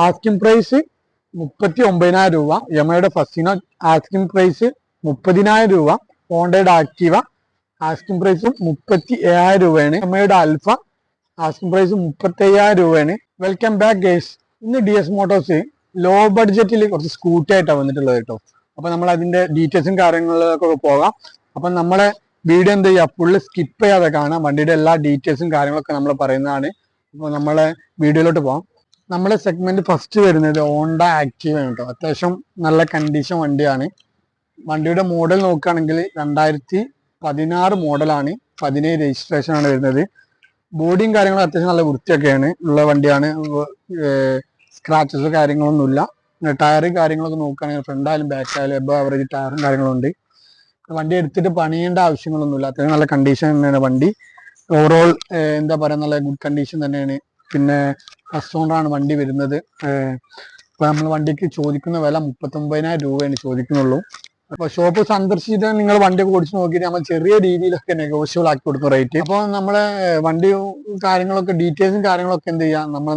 Asking price 39,000 രൂപ. യമയുടെ ഫസിനോ asking price 30,000 രൂപ. ഹോണ്ടയുടെ ആക്റ്റീവ ആസ്കിംഗ് പ്രൈസ് 37,000 രൂപയാണ്. യമയുടെ അൽഫ ആസ്കിംഗ് പ്രൈസ് 35,000 രൂപയാണ്. Welcome back guys. ഇന്ന് DS മോട്ടോഴ്സ് ലോ ബഡ്ജറ്റിൽ കുറച്ച് സ്കൂട്ടി ആയിട്ടാണ് വന്നിട്ടുള്ളത് കേട്ടോ. അപ്പൊ നമ്മൾ അതിന്റെ ഡീറ്റെയിൽസും കാര്യങ്ങളിലൊക്കെ പോകാം. അപ്പൊ നമ്മളെ വീഡിയോ എന്ത് ചെയ്യുക, ഫുള്ള് സ്കിപ്പ് ചെയ്യാതെ കാണാം. വണ്ടിയുടെ എല്ലാ ഡീറ്റെയിൽസും കാര്യങ്ങളൊക്കെ നമ്മൾ പറയുന്നതാണ്. അപ്പോൾ നമ്മളെ വീഡിയോയിലോട്ട് പോകാം. നമ്മളെ സെഗ്മെന്റ് ഫസ്റ്റ് വരുന്നത് ഹോണ്ട ആക്റ്റീവ ആണ് കേട്ടോ. അത്യാവശ്യം നല്ല കണ്ടീഷൻ വണ്ടിയാണ്. വണ്ടിയുടെ മോഡൽ നോക്കുകയാണെങ്കിൽ 2016 മോഡലാണ്, 17 രജിസ്ട്രേഷൻ ആണ് വരുന്നത്. ബോഡിയും കാര്യങ്ങളും അത്യാവശ്യം നല്ല വൃത്തിയൊക്കെയാണ് ഉള്ള വണ്ടിയാണ്. സ്ക്രാച്ചസ് കാര്യങ്ങളൊന്നുമില്ല. ടയറ് കാര്യങ്ങളൊക്കെ നോക്കുകയാണെങ്കിൽ ഫ്രണ്ട് ആയാലും ബാക്ക് ആയാലും എബോ ആവറേജ് ടയറും കാര്യങ്ങളുണ്ട്. വണ്ടി എടുത്തിട്ട് പണിയേണ്ട ആവശ്യങ്ങളൊന്നുമില്ല. അത്യാവശ്യം നല്ല കണ്ടീഷൻ തന്നെയാണ് വണ്ടി. ഓവറോൾ എന്താ പറയുക, നല്ല ഗുഡ് കണ്ടീഷൻ തന്നെയാണ്. പിന്നെ ഫസ്റ്റ് ഓണറാണ് വണ്ടി വരുന്നത്. ഇപ്പൊ നമ്മൾ വണ്ടിക്ക് ചോദിക്കുന്ന വില 39,000 രൂപയാണ് ചോദിക്കുന്നുള്ളൂ. അപ്പൊ ഷോപ്പ് സന്ദർശിച്ചിട്ട് നിങ്ങൾ വണ്ടിയൊക്കെ ഓടിച്ച് നോക്കിയിട്ട് നമ്മൾ ചെറിയ രീതിയിലൊക്കെ നെഗോഷ്യബിൾ ആക്കി കൊടുക്കും റേറ്റ്. അപ്പോൾ നമ്മളെ വണ്ടി കാര്യങ്ങളൊക്കെ ഡീറ്റെയിൽസും കാര്യങ്ങളൊക്കെ എന്ത് ചെയ്യാം, നമ്മൾ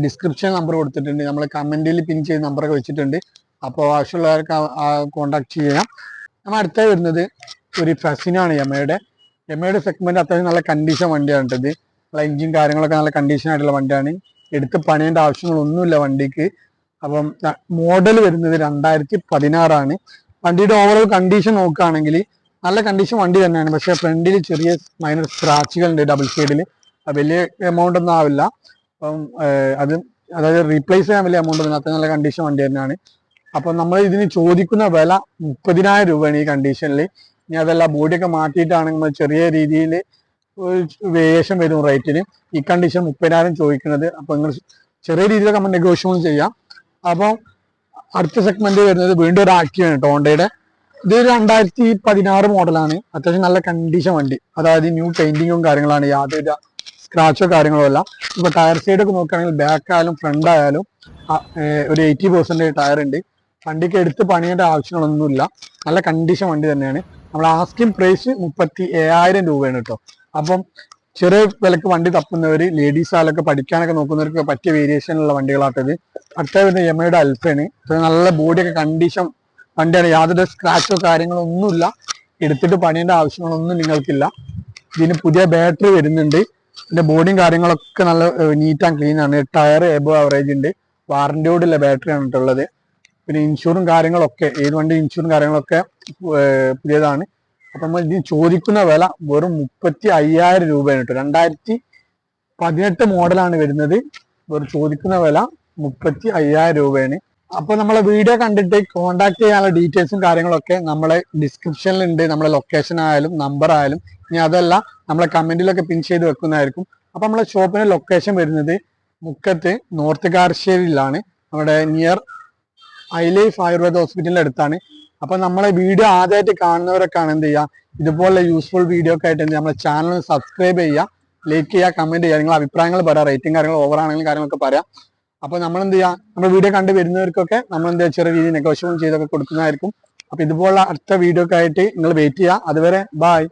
ഡിസ്ക്രിപ്ഷൻ നമ്പർ കൊടുത്തിട്ടുണ്ട്, നമ്മൾ കമന്റിൽ പിൻ ചെയ്ത് നമ്പറൊക്കെ വെച്ചിട്ടുണ്ട്. അപ്പോൾ ആവശ്യമുള്ളവർക്ക് കോൺടാക്ട് ചെയ്യാം. നമ്മൾ അടുത്തായി വരുന്നത് ഒരു ഫസിനാണ്. യമയുടെ സെഗ്മെന്റ് അത്യാവശ്യം നല്ല കണ്ടീഷൻ വണ്ടിയാണ് ഇത്. നല്ല എഞ്ചിൻ കാര്യങ്ങളൊക്കെ നല്ല കണ്ടീഷൻ ആയിട്ടുള്ള വണ്ടിയാണ്. എടുത്ത് പണിയേണ്ട ആവശ്യങ്ങളൊന്നുമില്ല വണ്ടിക്ക്. അപ്പം മോഡൽ വരുന്നത് 2016 ആണ്. വണ്ടിയുടെ ഓവറോൾ കണ്ടീഷൻ നോക്കുകയാണെങ്കിൽ നല്ല കണ്ടീഷൻ വണ്ടി തന്നെയാണ്. പക്ഷെ ഫ്രണ്ടിൽ ചെറിയ മൈനർ സ്ക്രാച്ചുകളുണ്ട് ഡബിൾ സൈഡിൽ. വലിയ എമൗണ്ട് ഒന്നും ആവില്ല. അപ്പം അതായത് റീപ്ലേസ് ചെയ്യാൻ വലിയ എമൗണ്ട് ഒന്നും. അത്ര നല്ല കണ്ടീഷൻ വണ്ടി തന്നെയാണ്. അപ്പൊ നമ്മൾ ഇതിന് ചോദിക്കുന്ന വില 30,000 രൂപയാണ് ഈ കണ്ടീഷനിൽ. ഇനി അതല്ല ബോഡിയൊക്കെ മാറ്റിയിട്ടാണെങ്കിൽ ചെറിയ രീതിയിൽ വേരിയേഷൻ വരും റേറ്റിന്. ഈ കണ്ടീഷൻ 30,000 ചോദിക്കുന്നത്. അപ്പൊ നിങ്ങൾ ചെറിയ രീതിയിലൊക്കെ നമ്മൾ നെഗോഷ്യബിൾ ചെയ്യാം. അപ്പോൾ അടുത്ത സെഗ്മെന്റ് വരുന്നത് വീണ്ടും ഒരു ആക്റ്റീവയാണ് കേട്ടോ, ഹോണ്ടയുടെ. ഇത് 2016 മോഡലാണ്. അത്യാവശ്യം നല്ല കണ്ടീഷൻ വണ്ടി. അതായത് ന്യൂ പെയിന്റിങ്ങും കാര്യങ്ങളാണ്, യാതൊരു സ്ക്രാച്ചോ കാര്യങ്ങളോ അല്ല. ഇപ്പൊ ടയർ സൈഡൊക്കെ നോക്കുകയാണെങ്കിൽ ബാക്ക് ആയാലും ഫ്രണ്ട് ആയാലും ഒരു 80% ടയർ ഉണ്ട്. വണ്ടിക്ക് എടുത്ത് പണിയേണ്ട ആവശ്യങ്ങളൊന്നുമില്ല. നല്ല കണ്ടീഷൻ വണ്ടി തന്നെയാണ്. നമ്മൾ ആസ്കിംഗ് പ്രൈസ് 37,000 രൂപയാണ് കേട്ടോ. അപ്പം ചെറിയ വിലക്ക് വണ്ടി തപ്പുന്നവർ, ലേഡീസ് ആയാലൊക്കെ പഠിക്കാനൊക്കെ നോക്കുന്നവർക്ക് പറ്റിയ വേരിയേഷനുള്ള വണ്ടികളാട്ടത്. അടുത്ത വരുന്ന യമയുടെ അൽഫയാണ്. നല്ല ബോഡിയൊക്കെ കണ്ടീഷൻ വണ്ടിയാണ്. യാതൊരു സ്ക്രാച്ചോ കാര്യങ്ങളോ ഒന്നുമില്ല. എടുത്തിട്ട് പണിയേണ്ട ആവശ്യങ്ങളൊന്നും നിങ്ങൾക്കില്ല. ഇതിന് പുതിയ ബാറ്ററി വരുന്നുണ്ട്. പിന്നെ ബോഡിയും കാര്യങ്ങളൊക്കെ നല്ല നീറ്റ് ആൻഡ് ക്ലീൻ ആണ്. ടയർ എബോ ആവറേജ് ഉണ്ട്. വാറന്റിയോടുള്ള ബാറ്ററിയാണ് കേട്ടുള്ളത്. പിന്നെ ഇൻഷുറും കാര്യങ്ങളൊക്കെ, ഏത് വണ്ടി ഇൻഷുറും കാര്യങ്ങളൊക്കെ പുതിയതാണ്. അപ്പൊ നമ്മൾ ഇതിന് ചോദിക്കുന്ന വില വെറും 35,000 രൂപയാണ് കേട്ടോ. 2018 മോഡലാണ് വരുന്നത്. വെറും ചോദിക്കുന്ന വില 35,000 രൂപയാണ്. അപ്പൊ നമ്മളെ വീഡിയോ കണ്ടിട്ട് കോൺടാക്ട് ചെയ്യാനുള്ള ഡീറ്റെയിൽസും കാര്യങ്ങളൊക്കെ നമ്മളെ ഡിസ്ക്രിപ്ഷനിലുണ്ട്. നമ്മളെ ലൊക്കേഷൻ ആയാലും നമ്പർ ആയാലും. ഇനി അതല്ല നമ്മളെ കമന്റിലൊക്കെ പിൻ ചെയ്ത് വെക്കുന്നതായിരിക്കും. അപ്പൊ നമ്മളെ ഷോപ്പിന്റെ ലൊക്കേഷൻ വരുന്നത് മുക്കത്ത് നോർത്ത് കാരശ്ശേരിയിലാണ്. നമ്മുടെ നിയർ ഐലൈഫ് ആയുർവേദ ഹോസ്പിറ്റലിന്റെ അടുത്താണ്. അപ്പൊ നമ്മളെ വീഡിയോ ആദ്യമായിട്ട് കാണുന്നവരൊക്കെയാണ് എന്ത് ചെയ്യുക, ഇതുപോലെ യൂസ്ഫുൾ വീഡിയോ ഒക്കെ ആയിട്ട് നമ്മളെ ചാനൽ സബ്സ്ക്രൈബ് ചെയ്യുക, ലൈക്ക് ചെയ്യുക, കമന്റ് ചെയ്യുക, നിങ്ങൾ അഭിപ്രായങ്ങൾ പറയാം. റേറ്റിംഗ് കാര്യങ്ങൾ ഓവർ ആണെങ്കിലും കാര്യങ്ങളൊക്കെ പറയാം. അപ്പൊ നമ്മൾ എന്ത് ചെയ്യുക, നമ്മുടെ വീഡിയോ കണ്ട് വരുന്നവർക്കൊക്കെ നമ്മൾ എന്താ ചെറിയ രീതിയിൽ നെഗോഷ്യബിൾ ചെയ്തൊക്കെ കൊടുക്കുന്നതായിരിക്കും. അപ്പൊ ഇതുപോലുള്ള അടുത്ത വീഡിയോ ഒക്കെ ആയിട്ട് നിങ്ങൾ വെയിറ്റ് ചെയ്യുക. അതുവരെ ബൈ.